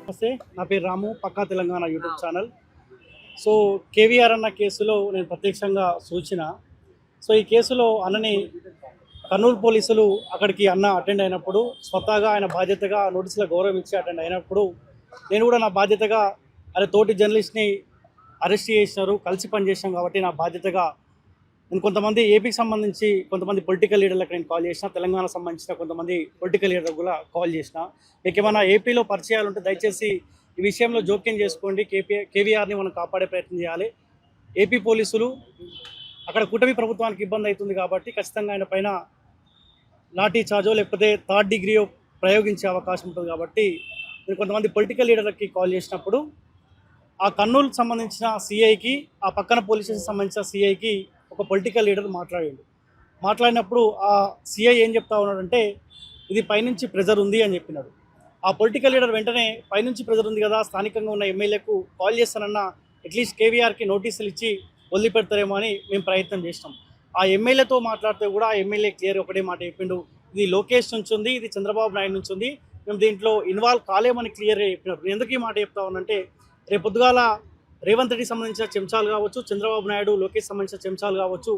నమస్తే, నా పేరు రాము, పక్కా Telangana YouTube channel. So KVR అన్న కేసులో నేను ప్రత్యక్షంగా సూచన. సో ఈ కేసులో అన్నని కర్నూలు పోలీసులు అక్కడికి అన్న అటెండ్ అయినప్పుడు స్వతహాగా ఆయన బాధ్యతగా నోటీసుల గౌరవం ఇచ్చి అటెండ్ అయినప్పుడు నేను కూడా నా బాధ్యతగా అదే తోటి జర్నలిస్ట్ని అరెస్ట్ చేసినారు, కలిసి పనిచేసాం కాబట్టి నా బాధ్యతగా నేను కొంతమంది ఏపీకి సంబంధించి కొంతమంది పొలిటికల్ లీడర్లకు నేను కాల్ చేసిన, తెలంగాణకు సంబంధించిన కొంతమంది పొలిటికల్ లీడర్లకు కూడా కాల్ చేసిన. మీకు ఏమైనా ఏపీలో పరిచయాలు ఉంటే దయచేసి ఈ విషయంలో జోక్యం చేసుకోండి. కేవీఆర్ని మనం కాపాడే ప్రయత్నం చేయాలి. ఏపీ పోలీసులు అక్కడ కూటమి ప్రభుత్వానికి ఇబ్బంది అవుతుంది కాబట్టి ఖచ్చితంగా ఆయన పైన లాఠీ చార్జో లేకపోతే థర్డ్ డిగ్రీయో ప్రయోగించే అవకాశం ఉంటుంది. కాబట్టి నేను కొంతమంది పొలిటికల్ లీడర్లకి కాల్ చేసినప్పుడు ఆ కర్నూలుకు సంబంధించిన సిఐకి, ఆ పక్కన పోలీస్ స్టేషన్ సంబంధించిన సిఐకి ఒక పొలిటికల్ లీడర్ మాట్లాడినప్పుడు ఆ సిఐ ఏం చెప్తా ఉన్నాడంటే ఇది పైనుంచి ప్రెజర్ ఉంది అని చెప్పినాడు. ఆ పొలిటికల్ లీడర్ వెంటనే పైనుంచి ప్రెజర్ ఉంది కదా, స్థానికంగా ఉన్న ఎమ్మెల్యేకు కాల్ చేస్తానన్నా అట్లీస్ట్ కేవీఆర్కి నోటీసులు ఇచ్చి వదిలిపెడతారేమో అని మేము ప్రయత్నం చేసినాం. ఆ ఎమ్మెల్యేతో మాట్లాడితే కూడా ఆ ఎమ్మెల్యే క్లియర్ ఒకటే మాట చెప్పిండు, ఇది లోకేష్ నుంచి ఉంది, ఇది చంద్రబాబు నాయుడు నుంచి ఉంది, మేము దీంట్లో ఇన్వాల్వ్ కాలేమని క్లియర్గా చెప్పినారు. ఎందుకు ఈ మాట చెప్తా ఉన్నానంటే రేపు పొద్దుగాల రేవంత్ రెడ్డికి సంబంధించిన చెంచాలు కావచ్చు, చంద్రబాబు నాయుడు లోకేష్ సంబంధించిన చెంచాలు కావచ్చు,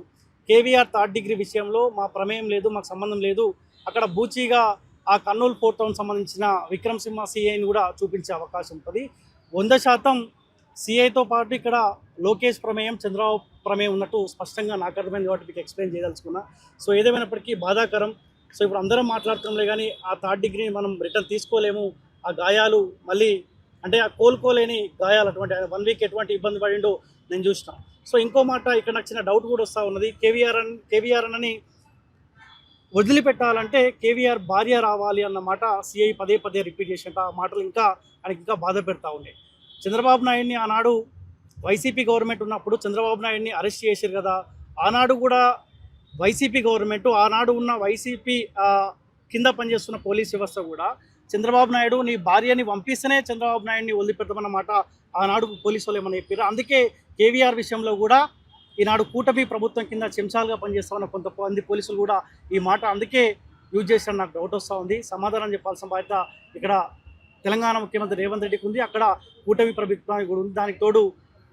కేవీఆర్ థర్డ్ డిగ్రీ విషయంలో మా ప్రమేయం లేదు, మాకు సంబంధం లేదు, అక్కడ బూచీగా ఆ కర్నూలు పోర్ట్ టౌన్ సంబంధించిన విక్రమ్ సింహ సిఐని కూడా చూపించే అవకాశం ఉంటుంది. 100% సిఐతో పాటు ఇక్కడ లోకేష్ ప్రమేయం, చంద్రబాబు ప్రమేయం ఉన్నట్టు స్పష్టంగా నాకు అర్థమైంది కాబట్టి మీకు ఎక్స్ప్లెయిన్ చేయదలుచుకున్నా. సో ఏదేమైనప్పటికీ బాధాకరం. సో ఇప్పుడు అందరం మాట్లాడుతున్నాంలే కానీ ఆ థర్డ్ డిగ్రీని మనం రిటర్న్ తీసుకోలేము. ఆ గాయాలు మళ్ళీ అంటే ఆ కోలుకోలేని గాయాలు, అటువంటి 1 వీక్ ఎటువంటి ఇబ్బంది పడిండో నేను చూసిన. సో ఇంకో మాట ఇక్కడ నాకు చిన్న డౌట్ కూడా వస్తూ ఉన్నది. కేవీఆర్ అని వదిలిపెట్టాలంటే కేవీఆర్ భార్య రావాలి అన్న మాట సిఐ పదే పదే రిపీట్ చేసినట్టు ఆ మాటలు ఆయనకి ఇంకా బాధ పెడతా ఉన్నాయి. చంద్రబాబు నాయుడిని ఆనాడు వైసీపీ గవర్నమెంట్ ఉన్నప్పుడు చంద్రబాబు నాయుడిని అరెస్ట్ చేశారు కదా, ఆనాడు కూడా వైసీపీ గవర్నమెంట్, ఆనాడు ఉన్న వైసీపీ కింద పనిచేస్తున్న పోలీస్ వ్యవస్థ కూడా చంద్రబాబు నాయుడు నీ భార్యని పంపిస్తేనే చంద్రబాబు నాయుడిని వదిలిపెడతామన్నమాట ఆనాడు పోలీసు వాళ్ళు ఏమని చెప్పారు. అందుకే కేవీఆర్ విషయంలో కూడా ఈనాడు కూటమి ప్రభుత్వం కింద చెంచాలుగా పనిచేస్తామన్న కొంతమంది పోలీసులు కూడా ఈ మాట అందుకే యూజ్ చేశారు. నాకు డౌట్ వస్తూ ఉంది. సమాధానం చెప్పాల్సిన బాధ్యత ఇక్కడ తెలంగాణ ముఖ్యమంత్రి రేవంత్ రెడ్డికి ఉంది, అక్కడ కూటమి ప్రభుత్వానికి కూడా ఉంది. దానికి తోడు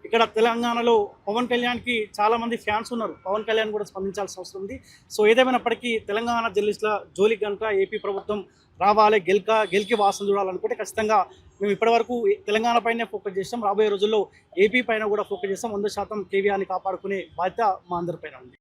ఇక్కడ తెలంగాణలో పవన్ కళ్యాణ్కి చాలామంది ఫ్యాన్స్ ఉన్నారు. పవన్ కళ్యాణ్ కూడా స్పందించాల్సిన అవసరం ఉంది. సో ఏదేమైనప్పటికీ తెలంగాణ జర్నలిస్టుల జోలికి కనుక ఏపీ ప్రభుత్వం రావాలి, గెలికి వాసన చూడాలనుకుంటే ఖచ్చితంగా మేము ఇప్పటివరకు తెలంగాణ పైనే ఫోకస్ చేస్తాం. రాబోయే రోజుల్లో ఏపీ పైన కూడా ఫోకస్ చేస్తాం. 100% కేవీఆర్ని కాపాడుకునే బాధ్యత మా అందరిపైన ఉంది.